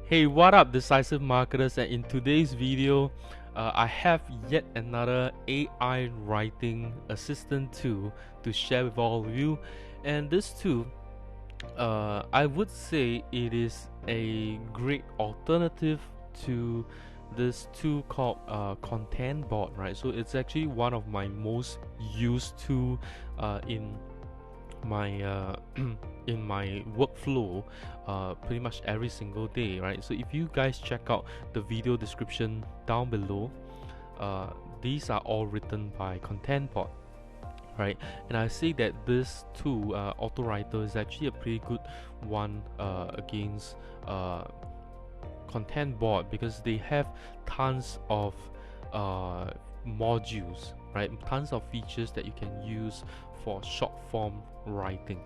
Hey, what up, decisive marketers? And in today's video, I have yet another AI writing assistant tool to share with all of you. And this tool, I would say it is a great alternative to this tool called Content Board, right? So it's actually one of my most used tool in my in my workflow pretty much every single day, right? So if you guys check out the video description down below, these are all written by Content Bot, right? And I say that this tool, Autowriter, is actually a pretty good one against Content Board, because they have tons of modules, right? Tons of features that you can use for short form writing.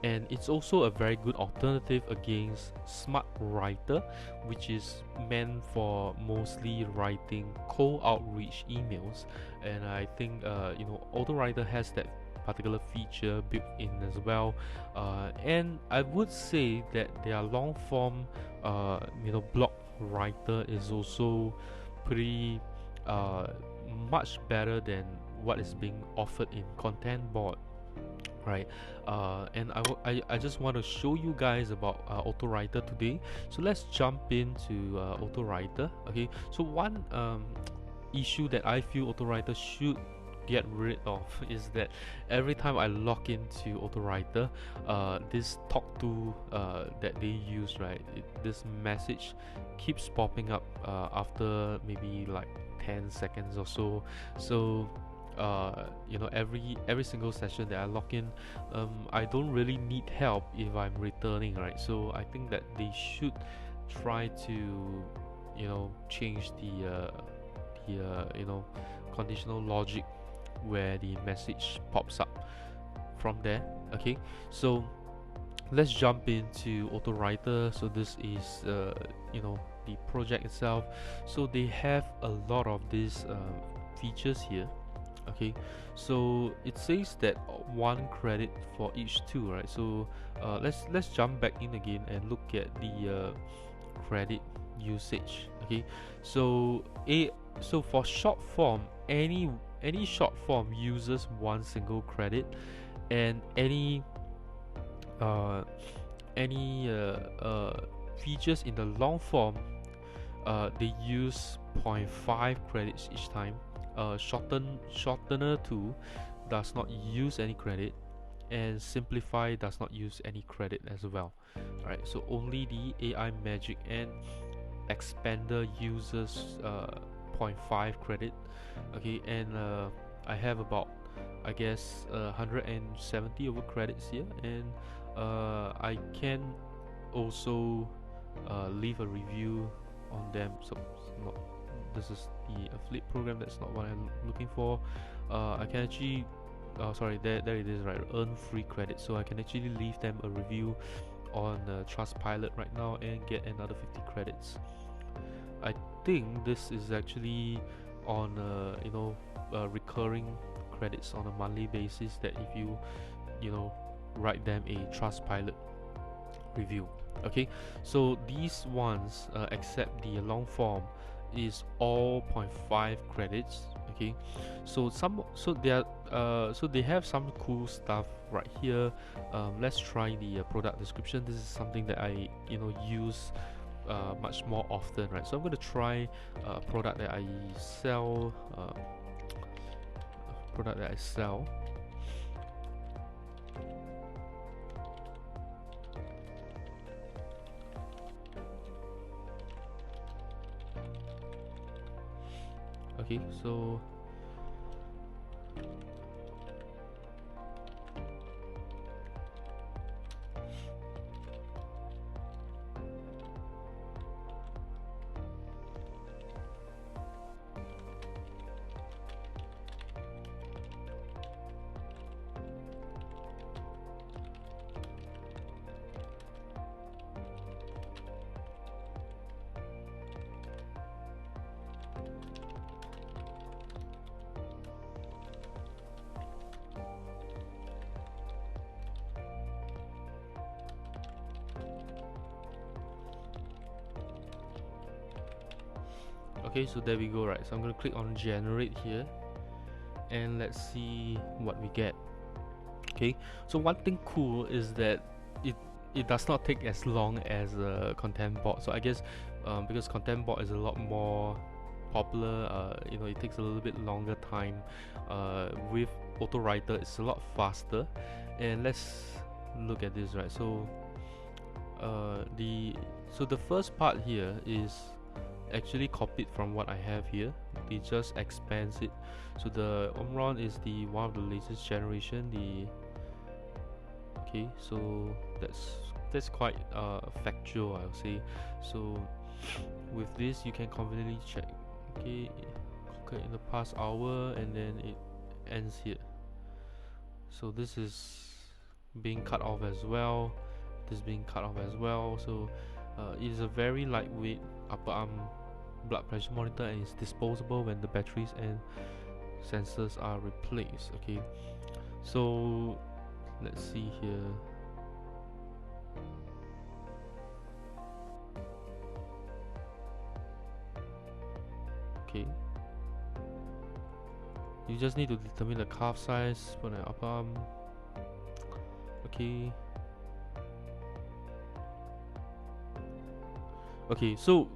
And it's also a very good alternative against Smart Writer, which is meant for mostly writing cold outreach emails. And I think Autowriter has that particular feature built in as well. And I would say that their long form blog writer is also pretty much better than what is being offered in Content Board, right? And I just want to show you guys about Autowriter today. So let's jump into Autowriter. Okay, so one issue that I feel Autowriter should get rid of is that every time I log into Autowriter, this talk to that they use, right, this message keeps popping up after maybe like 10 seconds or so. So every single session that I log in, I don't really need help if I'm returning, right? So I think that they should try to change the conditional logic where the message pops up from there. Okay, so let's jump into Autowriter. So this is the project itself. So they have a lot of these features here. Okay, so it says that 1 credit for each tool, right? So let's jump back in again and look at the credit usage. Okay, so for short form, any short form uses 1 single credit, and any features in the long form, they use 0.5 credits each time. Shortener 2 does not use any credit, and Simplify does not use any credit as well. Alright, so only the AI Magic and Expander uses 0.5 credit. Okay, and I have about, I guess, 170 over credits here, and I can also leave a review on them. So this is the affiliate program, that's not what I'm looking for. I can actually sorry, there it is, right? Earn free credit. So I can actually leave them a review on Trustpilot right now and get another 50 credits. I think this is actually on recurring credits on a monthly basis, that if you write them a Trustpilot review. Okay, so these ones, except the long form, is all 0.5 credits. Okay, so they have some cool stuff right here. Let's try the product description. This is something that I use much more often, right? So I'm going to try a product that I sell. Okay, so Okay, so there we go, right? So I'm gonna click on generate here, and let's see what we get. Okay, so one thing cool is that it does not take as long as a content bot. So I guess because content bot is a lot more popular, it takes a little bit longer time. With Autowriter, it's a lot faster. And let's look at this, right? So the first part here is actually copied from what I have here. They just expands it. So the Omron is the one of the latest generation. Okay, so that's quite factual, I'll say. So with this, you can conveniently check. Okay, in the past hour, and then it ends here. So this is being cut off as well. This is being cut off as well. So it is a very lightweight upper arm blood pressure monitor, and it's disposable when the batteries and sensors are replaced. Okay, so let's see here. Okay, you just need to determine the calf size for the upper arm. Okay, so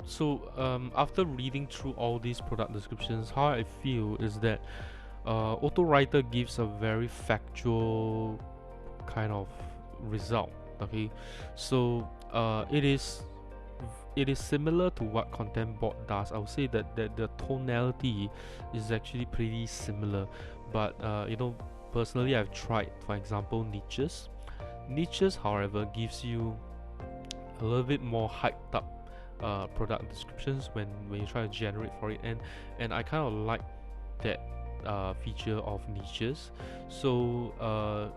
after reading through all these product descriptions, how I feel is that Autowriter gives a very factual kind of result. Okay, so it is similar to what content bot does. I would say that the tonality is actually pretty similar, but personally I've tried, for example, niches. However, gives you a little bit more hyped up product descriptions when you try to generate for it, and I kind of like that feature of niches. So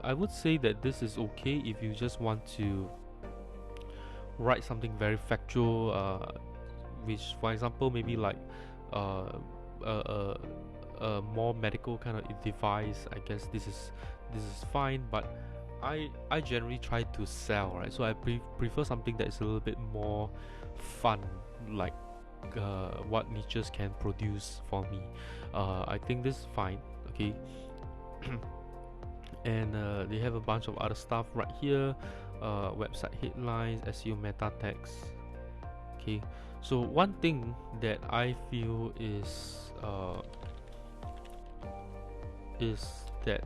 I would say that this is okay if you just want to write something very factual, which, for example, maybe like a more medical kind of device. I guess this is fine, but I generally try to sell, right? So I prefer something that is a little bit more fun, like what niches can produce for me. I think this is fine. Okay. And they have a bunch of other stuff right here. Website headlines, SEO meta tags. Okay, so one thing that I feel is that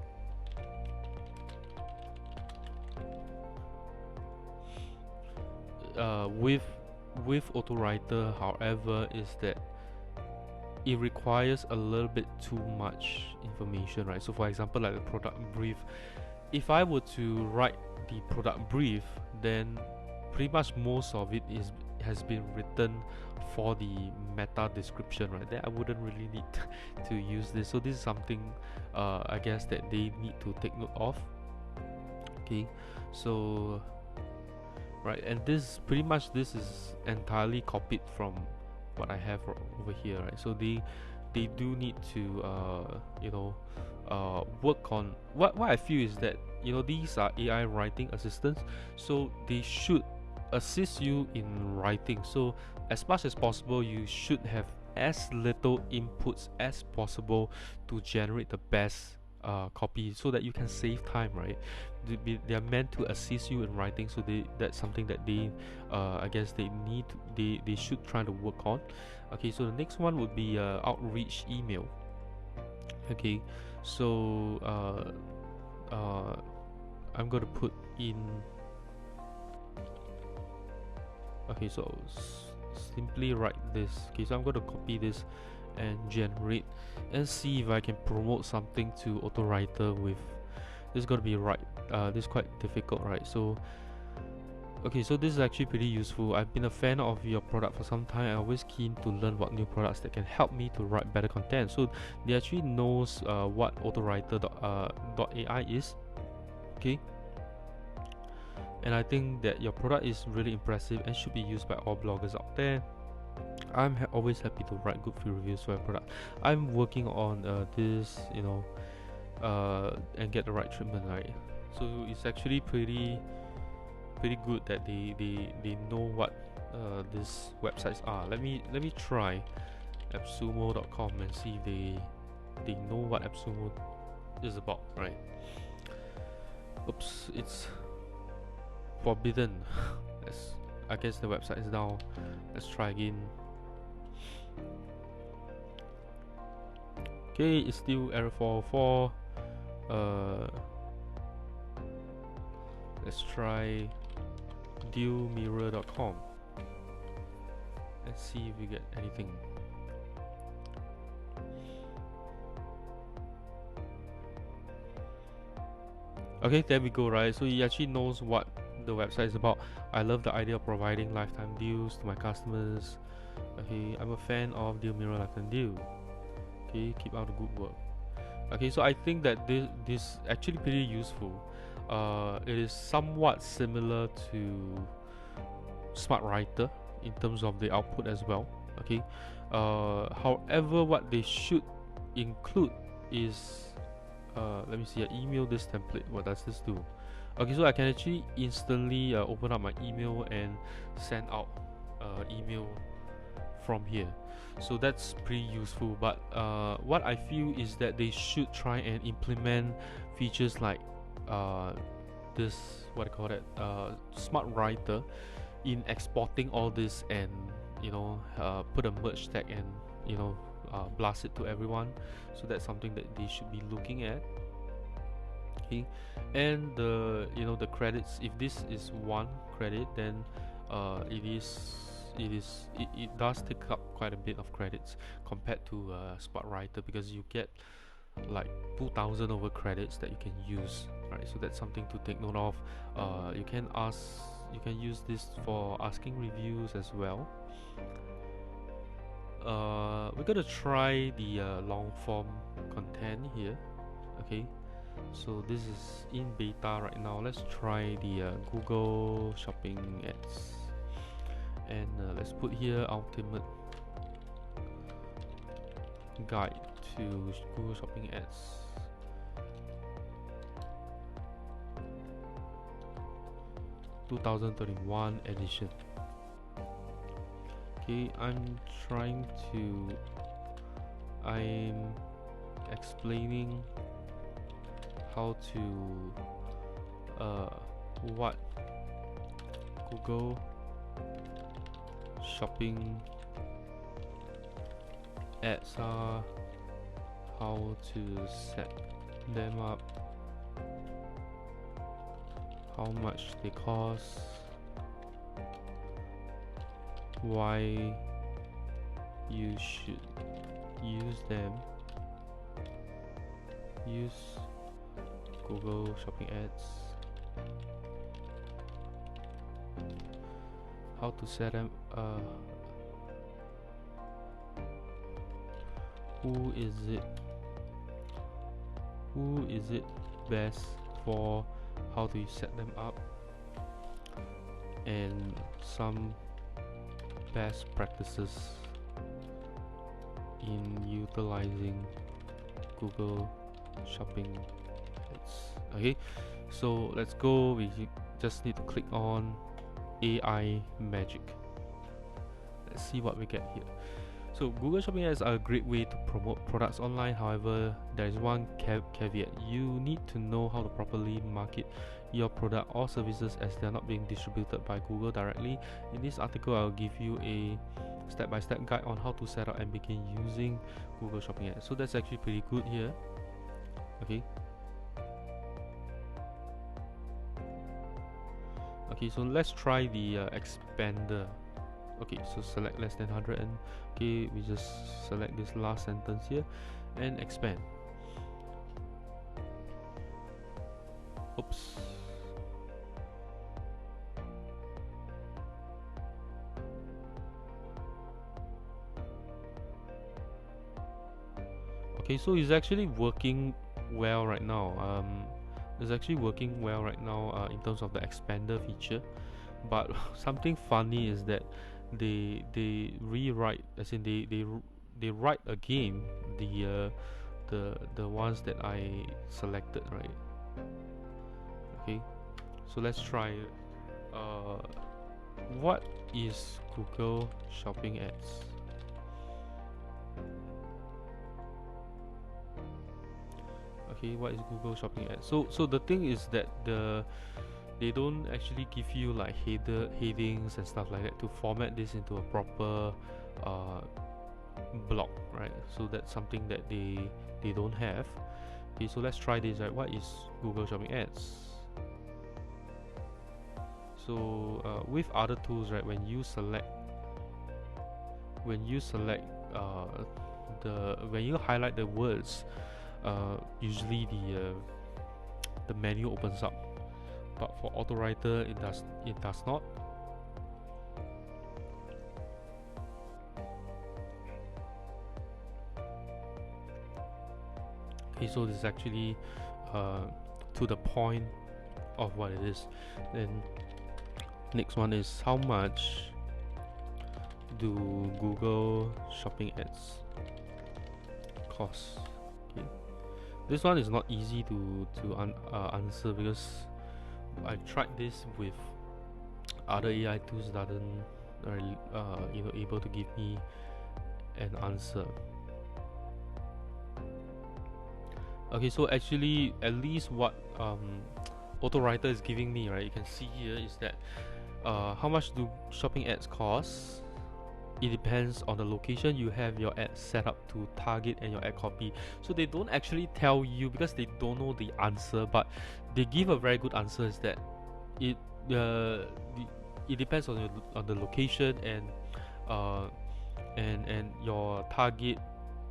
with Autowriter, however, is that it requires a little bit too much information, right? So for example, like the product brief, if I were to write the product brief, then pretty much most of it has been written for the meta description, right? Then I wouldn't really need to use this. So this is something I guess that they need to take note of. Okay, so right, and this is entirely copied from what I have over here, right? So they do need to work on what I feel is that these are AI writing assistants, so they should assist you in writing. So as much as possible, you should have as little inputs as possible to generate the best copy, so that you can save time, right? They are meant to assist you in writing, so that's something that they I guess they should try to work on. Okay, so the next one would be outreach email. Okay, so I'm going to put in. Okay, so simply write this. Okay, so I'm going to copy this and generate, and see if I can promote something to Autowriter with. This is going to be right. This is quite difficult, right? So okay, so this is actually pretty useful. I've been a fan of your product for some time. I'm always keen to learn what new products that can help me to write better content. So they actually knows what Autowriter.ai is. Okay, and I think that your product is really impressive and should be used by all bloggers out there. I'm always happy to write good reviews for your product. I'm working on this, and get the right treatment, right? So it's actually pretty good that they know what these websites are. Let me try. appsumo.com and see if they know what AppSumo is about, right? Oops, it's forbidden. I guess the website is down. Let's try again. Okay, it's still error 404. Let's try dealmirror.com. Let's see if we get anything. Okay, there we go, right? So he actually knows what the website is about. I love the idea of providing lifetime deals to my customers. Okay, I'm a fan of Deal Mirror Lifetime Deal. Okay, keep up the good work. Okay, so I think that this actually pretty useful. It is somewhat similar to SmartWriter in terms of the output as well. Okay, however, what they should include is let me see. I email this template. What does this do? Okay, so I can actually instantly open up my email and send out email from here. So that's pretty useful. But what I feel is that they should try and implement features like this, what I call it, SmartWriter, in exporting all this and put a merge tag and blast it to everyone. So that's something that they should be looking at. Okay, and the credits, if this is one credit, then it does take up quite a bit of credits compared to SmartWriter, because you get like 2,000 over credits that you can use, right? So that's something to take note of. You can use this for asking reviews as well. We're gonna try the long form content here. Okay, so this is in beta right now. Let's try the Google Shopping ads, and let's put here ultimate guide to Google Shopping ads. (2031) edition. Okay, I'm explaining how to what Google Shopping ads are, how to set them up, how much they cost, why you should use them, use Google Shopping ads, how to set them, who is it best for, how do you set them up, and some best practices in utilizing Google Shopping ads. Okay, so let's go. We just need to click on AI Magic. Let's see what we get here. So Google Shopping ads are a great way to promote products online. However, there is one caveat. You need to know how to properly market your product or services, as they are not being distributed by Google directly. In this article, I'll give you a step-by-step guide on how to set up and begin using Google Shopping ads. So that's actually pretty good here. Okay. Okay, so let's try the expander. Okay, so select less than 100, and okay, we just select this last sentence here and expand. Oops. Okay, so it's actually working well right now. It's actually working well right now in terms of the expander feature. But something funny is that they rewrite, as in they write again the ones that I selected, right? Okay, so let's try. What is Google Shopping ads? Okay, what is Google Shopping Ads? So the thing is that they don't actually give you like headings and stuff like that to format this into a proper uh, blog, right? So that's something that they don't have. Okay, so let's try this, right? What is Google Shopping Ads? So with other tools, right, when you select when you highlight the words, usually the menu opens up, but for Autowriter it does not. Okay, so this is actually to the point of what it is. Then next one is how much do Google Shopping Ads cost? Okay, this one is not easy to answer because I tried this with other AI tools that doesn't really able to give me an answer. Okay, so actually at least what Autowriter is giving me, right, you can see here is that how much do shopping ads cost? It depends on the location you have your ad set up to target and your ad copy. So they don't actually tell you because they don't know the answer, but they give a very good answer is that it depends on the location and your target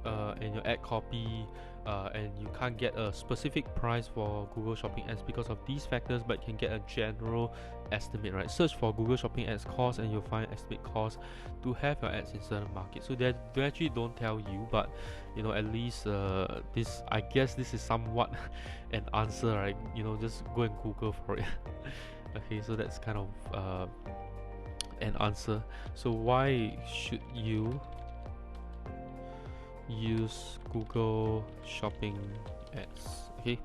and your ad copy, and you can't get a specific price for Google Shopping Ads because of these factors, but you can get a general estimate, right? Search for Google Shopping Ads cost and you'll find estimate cost to have your ads in certain markets. So they actually don't tell you, but at least this, I guess this is somewhat an answer, right? Just go and Google for it. Okay, so that's kind of an answer. So why should you use Google Shopping Ads? Okay,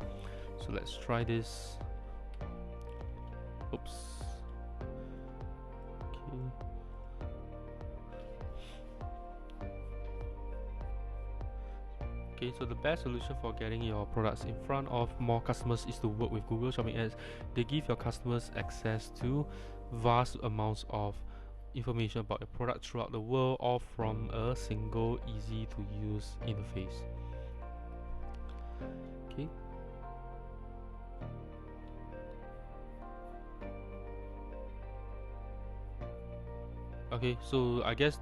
so let's try this. Oops. Okay, so the best solution for getting your products in front of more customers is to work with Google Shopping Ads. They give your customers access to vast amounts of information about your product throughout the world, all from a single easy to use interface. Okay, okay, so I guess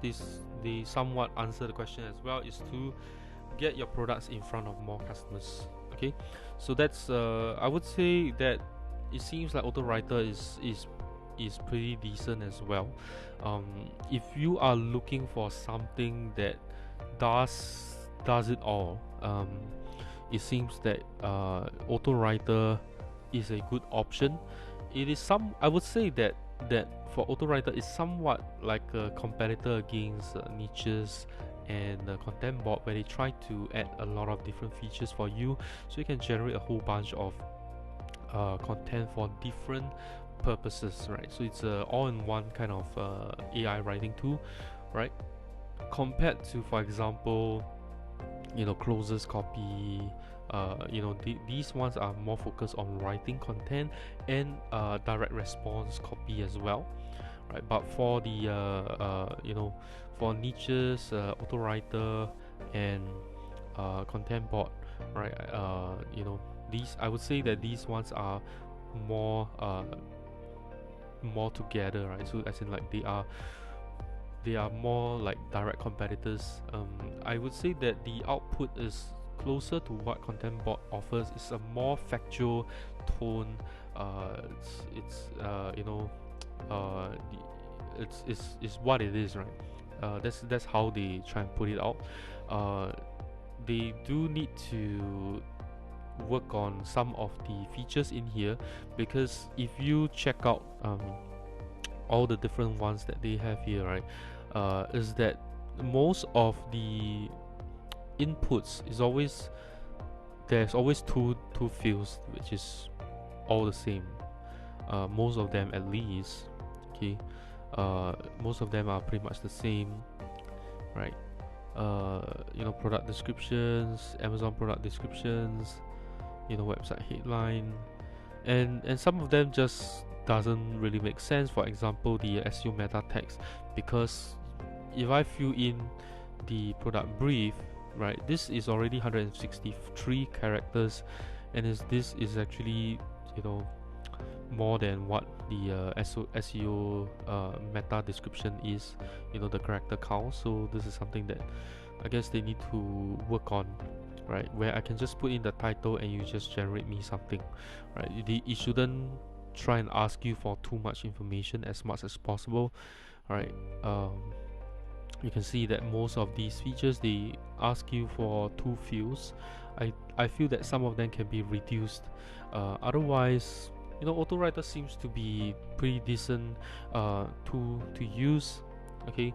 they somewhat answer the question as well, is to get your products in front of more customers. Okay, so that's I would say that it seems like Autowriter is pretty decent as well. If you are looking for something that does it all, it seems that Autowriter is a good option. It is I would say that for Autowriter is somewhat like a competitor against niches and content bot, where they try to add a lot of different features for you, so you can generate a whole bunch of content for different purposes, right? So it's a all-in-one kind of AI writing tool, right? Compared to, for example, Closers Copy. These ones are more focused on writing content and direct response copy as well, right? But for the for niches, Autowriter and content bot, right? These, I would say that these ones are more together, right? So as in like they are more like direct competitors. I would say that the output is closer to what content bot offers. It's a more factual tone. It's what it is, right? That's how they try and put it out. They do need to work on some of the features in here, because if you check out all the different ones that they have here, right, is that most of the inputs is always, there's always two fields which is all the same, most of them at least. Okay, most of them are pretty much the same, right? Product descriptions, Amazon product descriptions, website headline, and some of them just doesn't really make sense. For example, the SEO meta text, because if I fill in the product brief, right, this is already 163 characters, and this is actually more than what the SEO meta description is, the character count. So this is something that I guess they need to work on, right, where I can just put in the title and you just generate me something, right? It shouldn't try and ask you for too much information as much as possible, right? You can see that most of these features, they ask you for 2 fields. I feel that some of them can be reduced. Otherwise, Autowriter seems to be pretty decent tool to use. Okay,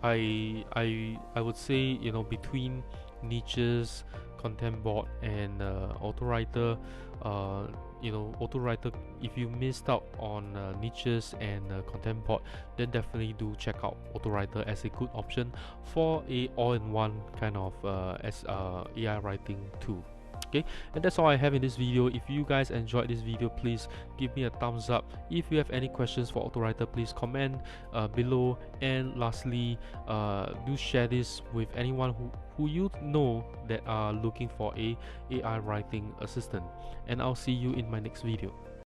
I would say between niches, content board, and Autowriter. Autowriter, if you missed out on niches and content board, then definitely do check out Autowriter as a good option for a all-in-one kind of AI writing tool. Okay, and that's all I have in this video. If you guys enjoyed this video, please give me a thumbs up. If you have any questions for Autowriter, please comment below. And lastly, do share this with anyone who you know that are looking for a AI writing assistant. And I'll see you in my next video.